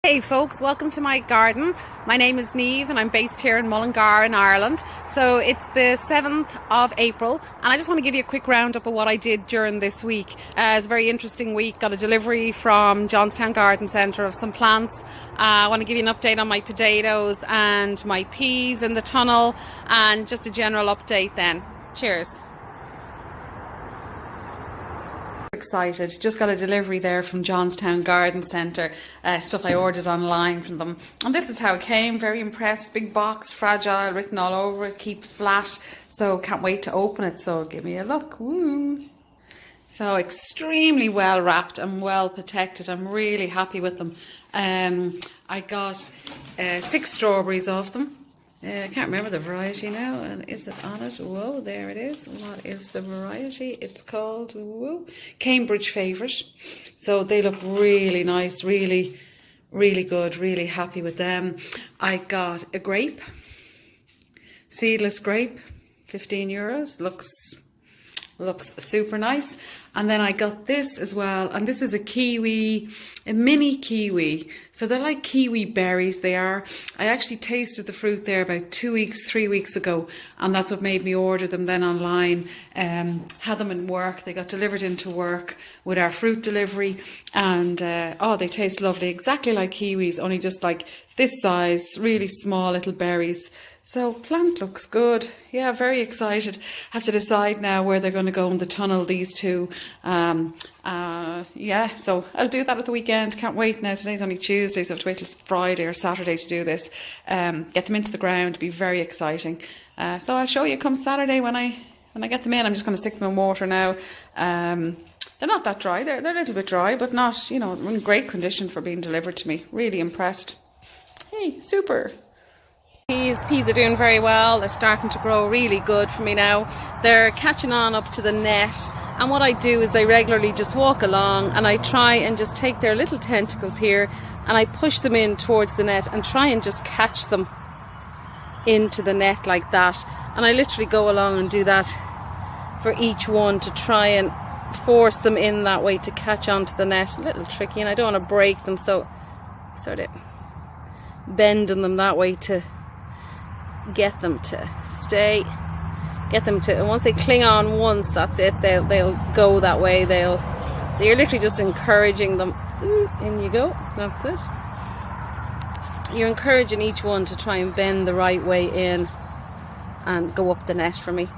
Hey folks, welcome to my garden. My name is Niamh and I'm based here in Mullingar in Ireland. So it's the 7th of April and I just want to give you a quick roundup of what I did during this week. It's a very interesting week. Got a delivery from Johnstown Garden Centre of some plants. I want to give you an update on my potatoes and my peas in the tunnel and just a general update then. Cheers. Excited, just got a delivery there from Johnstown Garden Centre, stuff I ordered online from them, and this is how it came. Very impressed. Big box, fragile, written all over it, keep flat, so can't wait to open it. So give me a look. Woo. So extremely well wrapped and well protected. I'm really happy with them. I got 6 strawberries off them. I can't remember the variety now. And is it on it? Whoa, there it is. What is the variety? It's called Cambridge Favourite. So they look really nice, really good, really happy with them. I got a grape, seedless grape, €15. Looks super nice. And then I got this as well, and this is a kiwi, a mini kiwi. So they're like kiwi berries, they are. I actually tasted the fruit there about 3 weeks ago, and that's what made me order them then online. Had them in work, they got delivered into work with our fruit delivery, and oh, they taste lovely, exactly like kiwis, only just like this size, really small little berries. So plant looks good. Yeah, very excited. Have to decide now where they're going to go in the tunnel, these two. Yeah, so I'll do that at the weekend. Can't wait now. Today's only Tuesday, so I have to wait till Friday or Saturday to do this. Get them into the ground. Be very exciting. So I'll show you come Saturday when I get them in. I'm just going to stick them in water now. They're not that dry. They're a little bit dry, but not, you know, in great condition for being delivered to me. Really impressed. Hey, super. Peas are doing very well. They're starting to grow really good for me now. They're catching on up to the net, and what I do is I regularly just walk along and I try and just take their little tentacles here and I push them in towards the net and try and just catch them into the net like that. And I literally go along and do that for each one to try and force them in that way to catch onto the net. A little tricky, and I don't want to break them, so sort of bending them that way to get them to stay, and once they cling on once, that's it, they'll go that way. So you're literally just encouraging them. Ooh, in you go, that's it. You're encouraging each one to try and bend the right way in and go up the net for me.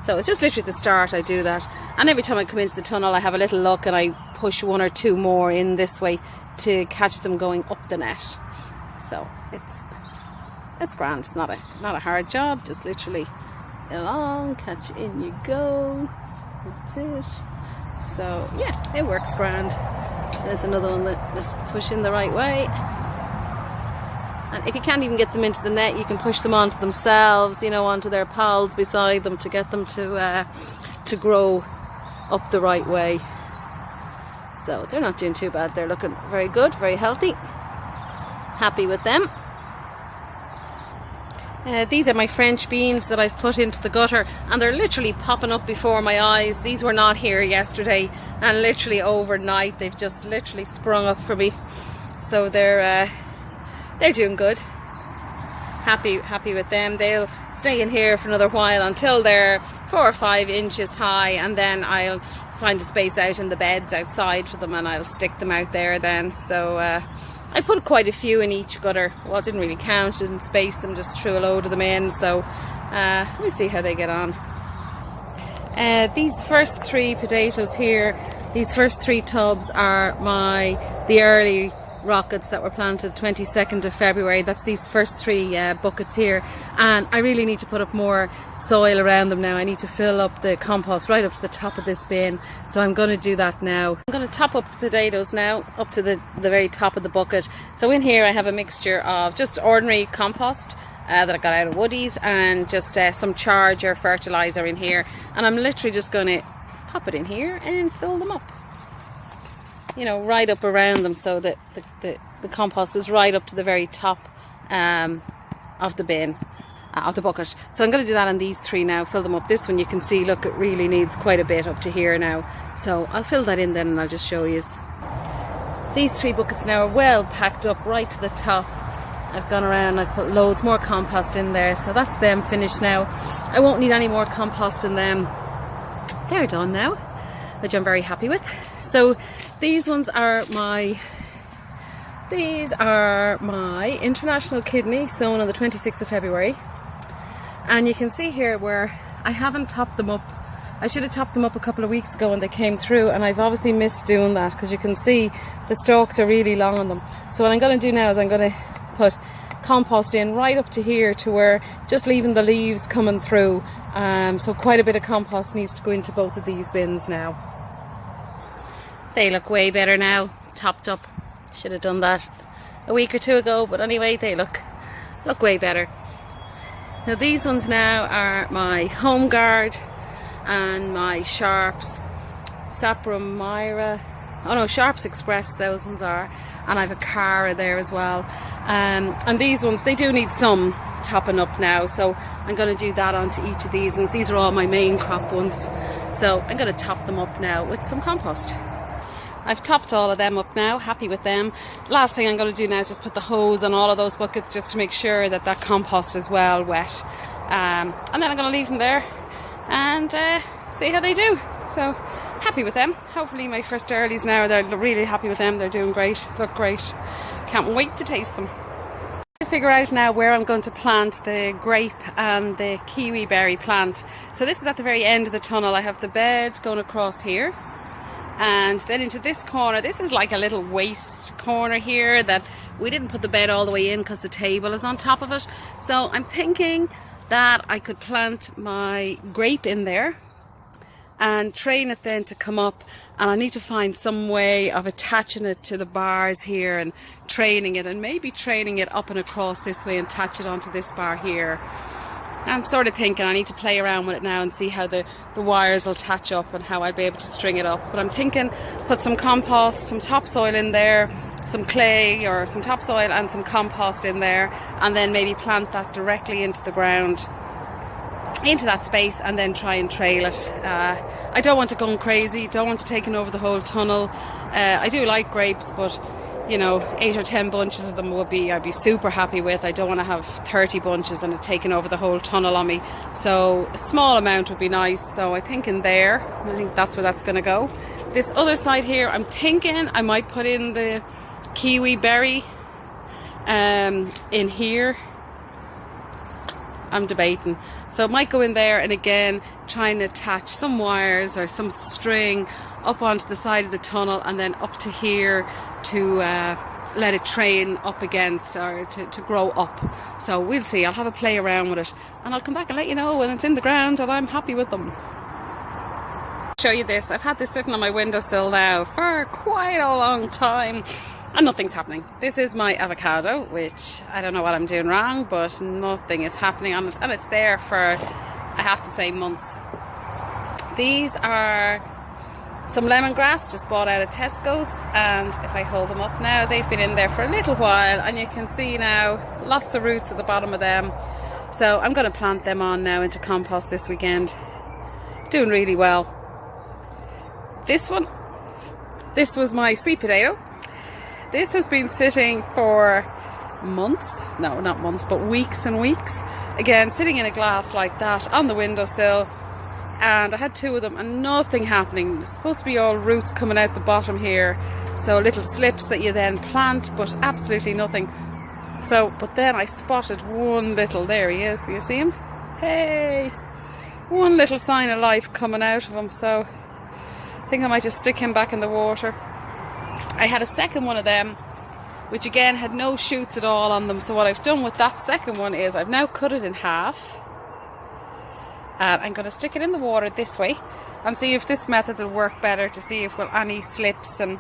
So it's just literally at the start I do that, and every time I come into the tunnel I have a little look and I push 1 or 2 more in this way to catch them going up the net. So it's grand. It's not a hard job, just literally along, catch in you go. That's it. So yeah, it works grand. There's another one that just push in the right way. And if you can't even get them into the net, you can push them onto themselves, you know, onto their pals beside them to get them to grow up the right way. So they're not doing too bad. They're looking very good, very healthy. Happy with them. These are my French beans that I've put into the gutter, and they're literally popping up before my eyes. These were not here yesterday, and literally overnight they've just literally sprung up for me. So they're doing good. Happy with them. They'll stay in here for another while until they're 4 or 5 inches high, and then I'll find a space out in the beds outside for them and I'll stick them out there then. So I put quite a few in each gutter. Well, I didn't really count, didn't space them, just threw a load of them in. So let me see how they get on. These first 3 potatoes here, these first 3 tubs are the early rockets that were planted 22nd of February. That's these first 3 buckets here, and I really need to put up more soil around them now. I need to fill up the compost right up to the top of this bin, so I'm going to do that now. I'm going to top up the potatoes now up to the very top of the bucket. So in here I have a mixture of just ordinary compost that I got out of Woodies, and just some charger fertilizer in here, and I'm literally just going to pop it in here and fill them up, you know, right up around them, so that the compost is right up to the very top of the bin, of the bucket. So I'm going to do that on these 3 now, fill them up. This one you can see, look, it really needs quite a bit up to here now. So I'll fill that in then and I'll just show you. These 3 buckets now are well packed up right to the top. I've gone around, I've put loads more compost in there, so that's them finished now. I won't need any more compost in them. They're done now, which I'm very happy with. So these ones are my international kidney, sown on the 26th of February. And you can see here where I haven't topped them up. I should have topped them up a couple of weeks ago when they came through, and I've obviously missed doing that because you can see the stalks are really long on them. So what I'm going to do now is I'm going to put compost in right up to here, to where just leaving the leaves coming through. So quite a bit of compost needs to go into both of these bins now. They look way better now, topped up. Should have done that a week or 2 ago, but anyway, they look way better. Now these ones now are my Home Guard and my Sharps Saprum Myra. Oh no, Sharps Express, those ones are. And I have a Cara there as well. And these ones, they do need some topping up now, so I'm going to do that onto each of these ones. These are all my main crop ones, so I'm going to top them up now with some compost. I've topped all of them up now, happy with them. Last thing I'm going to do now is just put the hose on all of those buckets, just to make sure that that compost is well wet. And then I'm going to leave them there and see how they do. So happy with them. Hopefully my first earlies now, they're really happy with them. They're doing great, look great. Can't wait to taste them. To figure out now where I'm going to plant the grape and the kiwi berry plant. So this is at the very end of the tunnel. I have the bed going across here, and then into this corner. This is like a little waste corner here that we didn't put the bed all the way in because the table is on top of it. So I'm thinking that I could plant my grape in there and train it then to come up, and I need to find some way of attaching it to the bars here and training it, and maybe training it up and across this way and attach it onto this bar here. I'm sort of thinking I need to play around with it now and see how the wires will attach up and how I'll be able to string it up. But I'm thinking put some compost, some topsoil in there, some clay or some topsoil and some compost in there, and then maybe plant that directly into the ground, into that space, and then try and trail it. I don't want it going crazy, don't want it taking over the whole tunnel. I do like grapes, but you know, 8 or 10 bunches of them I'd be super happy with. I don't want to have 30 bunches and it taking over the whole tunnel on me. So a small amount would be nice. So I think in there, I think that's where that's going to go. This other side here, I'm thinking I might put in the Kiwi Berry in here. I'm debating. So it might go in there, and again trying to attach some wires or some string up onto the side of the tunnel and then up to here to let it train up against, or to grow up. So we'll see. I'll have a play around with it and I'll come back and let you know when it's in the ground and I'm happy with them. I'll show you this. I've had this sitting on my windowsill now for quite a long time and nothing's happening. This is my avocado, which I don't know what I'm doing wrong, but nothing is happening on it, and it's there for, I have to say, months. These are some lemongrass just bought out of Tesco's, and if I hold them up now, they've been in there for a little while, and you can see now lots of roots at the bottom of them. So I'm going to plant them on now into compost this weekend. Doing really well. This one, this was my sweet potato. This has been sitting for months, no, not months, but weeks and weeks. Again, sitting in a glass like that on the windowsill, and I had 2 of them and nothing happening. There's supposed to be all roots coming out the bottom here, so little slips that you then plant, but absolutely nothing. So, but then I spotted one little, there he is, you see him? Hey! One little sign of life coming out of him, so I think I might just stick him back in the water. I had a second one of them, which again had no shoots at all on them. So what I've done with that second one is I've now cut it in half, and I'm going to stick it in the water this way and see if this method will work better, to see if any slips and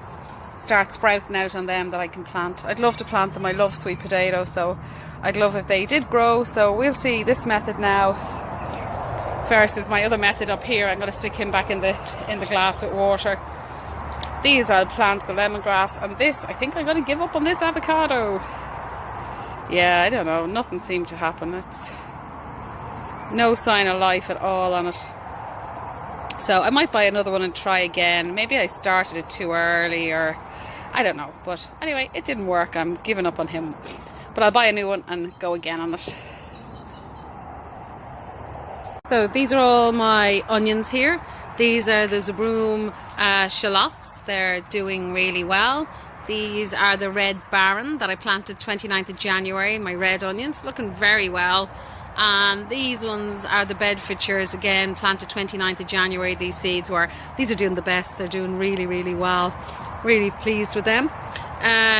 start sprouting out on them that I can plant. I'd love to plant them. I love sweet potatoes, so I'd love if they did grow. So we'll see. This method now versus my other method up here. I'm going to stick him back in the glass with water. These I'll plant, the lemongrass, and this, I think I'm going to give up on this avocado. Yeah, I don't know, nothing seemed to happen. It's no sign of life at all on it. So I might buy another one and try again. Maybe I started it too early, or I don't know, but anyway, it didn't work. I'm giving up on him, but I'll buy a new one and go again on it. So these are all my onions here. These are the Zabroom shallots. They're doing really well. These are the Red Baron that I planted 29th of January, my red onions, looking very well. And these ones are the Bedfordshires, again planted 29th of January. These are doing the best. They're doing really, really well. Really pleased with them.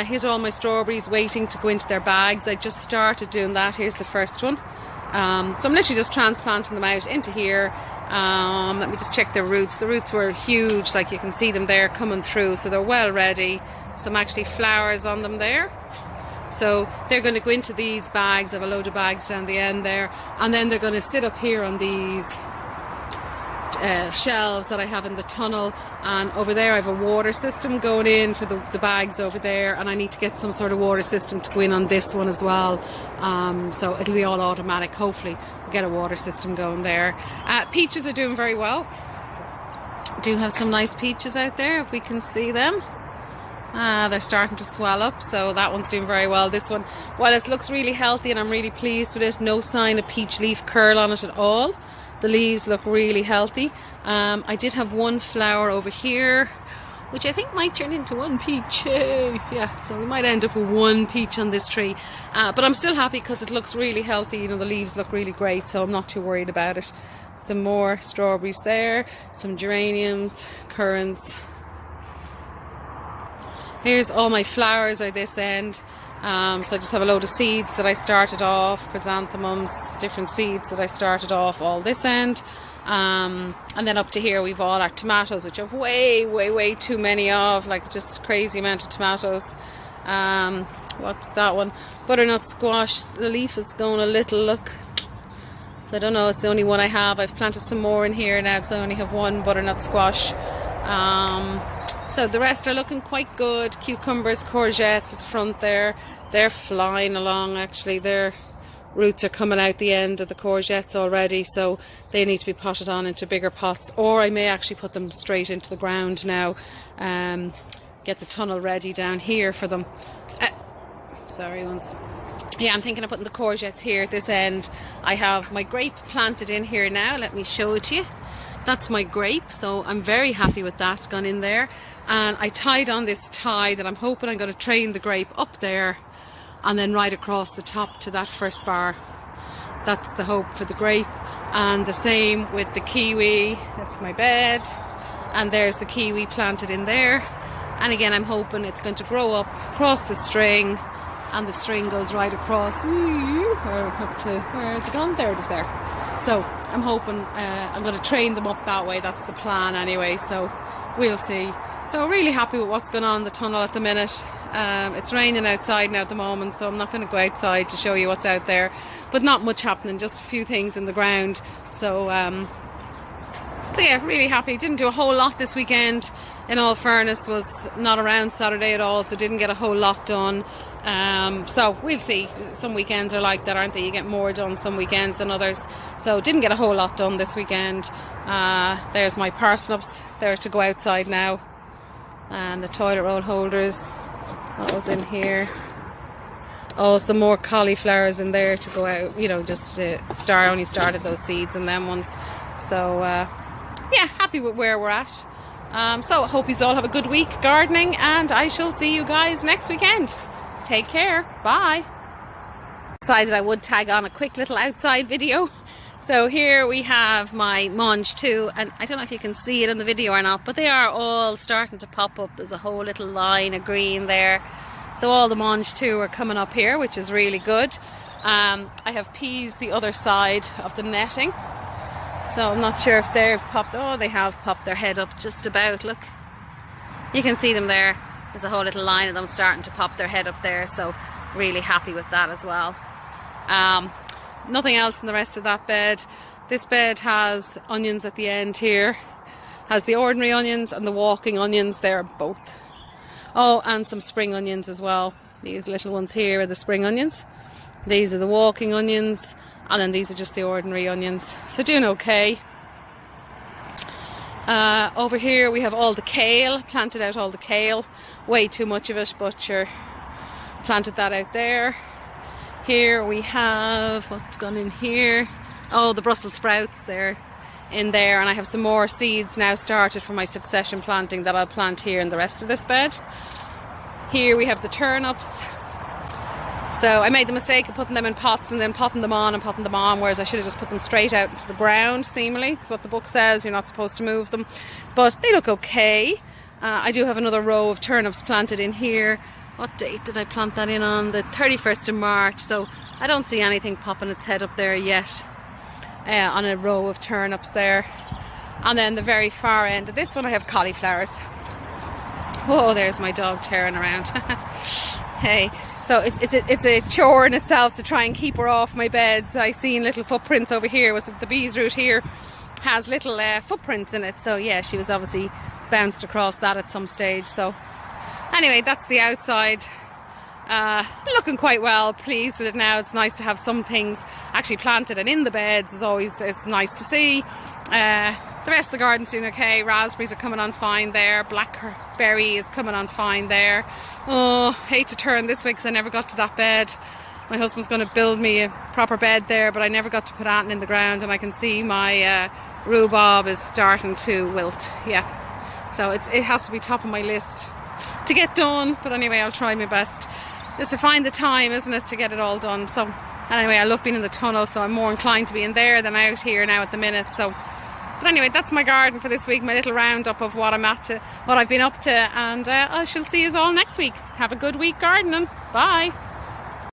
Here's all my strawberries waiting to go into their bags. I just started doing that. Here's the first one. So I'm literally just transplanting them out into here. Let me just check their roots. The roots were huge, like you can see them there coming through, so they're well ready. Some actually flowers on them there. So they're going to go into these bags. I have a load of bags down the end there, and then they're going to sit up here on these shelves that I have in the tunnel, and over there I have a water system going in for the bags over there, and I need to get some sort of water system to go in on this one as well. So it'll be all automatic. Hopefully we'll get a water system going there. Peaches are doing very well. Do have some nice peaches out there if we can see them. They're starting to swell up, so that one's doing very well. This one, while it looks really healthy and I'm really pleased with it, no sign of peach leaf curl on it at all. The leaves look really healthy. I did have one flower over here, which I think might turn into one peach. Yeah, so we might end up with one peach on this tree. But I'm still happy because it looks really healthy. You know, the leaves look really great, so I'm not too worried about it. Some more strawberries there, some geraniums, currants. Here's all my flowers are this end. So I just have a load of seeds that I started off, chrysanthemums, different seeds that I started off all this end. And then up to here we've all our tomatoes, which I've way too many of, like just crazy amount of tomatoes. What's that one? Butternut squash. The leaf is going a little, look. So I don't know, it's the only one I have. I've planted some more in here now because I only have one butternut squash. So the rest are looking quite good. Cucumbers, courgettes at the front there. They're flying along actually. Their roots are coming out the end of the courgettes already, so they need to be potted on into bigger pots, or I may actually put them straight into the ground now. Get the tunnel ready down here for them. Sorry once. Yeah, I'm thinking of putting the courgettes here at this end. I have my grape planted in here now. Let me show it to you. That's my grape, so I'm very happy with that. It's gone in there. And I tied on this tie that I'm hoping I'm going to train the grape up there and then right across the top to that first bar. That's the hope for the grape. And the same with the kiwi. That's my bed. And there's the kiwi planted in there. And again, I'm hoping it's going to grow up across the string, and the string goes right across up to, where is it gone? There it is there. So I'm hoping I'm going to train them up that way. That's the plan anyway, so we'll see. So really happy with what's going on in the tunnel at the minute. It's raining outside now at the moment, so I'm not going to go outside to show you what's out there, but not much happening, just a few things in the ground. So yeah, really happy. Didn't do a whole lot this weekend, in all fairness. Was not around Saturday at all, so didn't get a whole lot done. So we'll see. Some weekends are like that, aren't they? You get more done some weekends than others. So didn't get a whole lot done this weekend. There's my parsnips there to go outside now, and the toilet roll holders. What was in here? Oh, some more cauliflowers in there to go out, you know, just to start. Only started those seeds and them ones. So yeah, happy with where we're at. So I hope you all have a good week gardening, and I shall see you guys next weekend. Take care. Bye. Decided I would tag on a quick little outside video. So here we have my mange too, and I don't know if you can see it in the video or not, but they are all starting to pop up. There's a whole little line of green there. So all the mange too are coming up here, which is really good. I have peas the other side of the netting. So I'm not sure if they've popped. Oh, they have popped their head up just about. Look. You can see them there. There's a whole little line of them starting to pop their head up there. So really happy with that as well. Nothing else in the rest of that bed. This bed has onions at the end here. Has the ordinary onions and the walking onions there both. Oh, and some spring onions as well. These little ones here are the spring onions. These are the walking onions. And then these are just the ordinary onions. So doing okay. Over here we have all the kale, planted out all the kale, way too much of it, but sure, planted that out there. Here we have, what's gone in here? Oh, the Brussels sprouts, they're in there, and I have some more seeds now started for my succession planting that I'll plant here in the rest of this bed. Here we have the turnips. So I made the mistake of putting them in pots and then potting them on, whereas I should have just put them straight out into the ground, seemingly. That's what the book says, you're not supposed to move them. But they look okay. I do have another row of turnips planted in here. What date did I plant that in on? The 31st of March. So I don't see anything popping its head up there yet on a row of turnips there. And then the very far end of this one I have cauliflowers. Oh, there's my dog tearing around. Hey. So it's a chore in itself to try and keep her off my beds. I seen little footprints over here. Was it the bees root here has little footprints in it. So yeah, she was obviously bounced across that at some stage. So anyway, that's the outside. Looking quite well, pleased with it now. It's nice to have some things actually planted and in the beds. It's nice to see. The rest of the garden's doing okay. Raspberries are coming on fine there. Blackberry is coming on fine there. Oh, hate to turn this way because I never got to that bed. My husband's going to build me a proper bed there, but I never got to put anything in the ground, and I can see my rhubarb is starting to wilt. Yeah, so it has to be top of my list to get done, but anyway, I'll try my best. Just to find the time, isn't it, to get it all done. So anyway, I love being in the tunnel, so I'm more inclined to be in there than out here now at the minute. So but anyway, that's my garden for this week, my little roundup of what I've been up to, and I shall see you all next week. Have a good week gardening. Bye.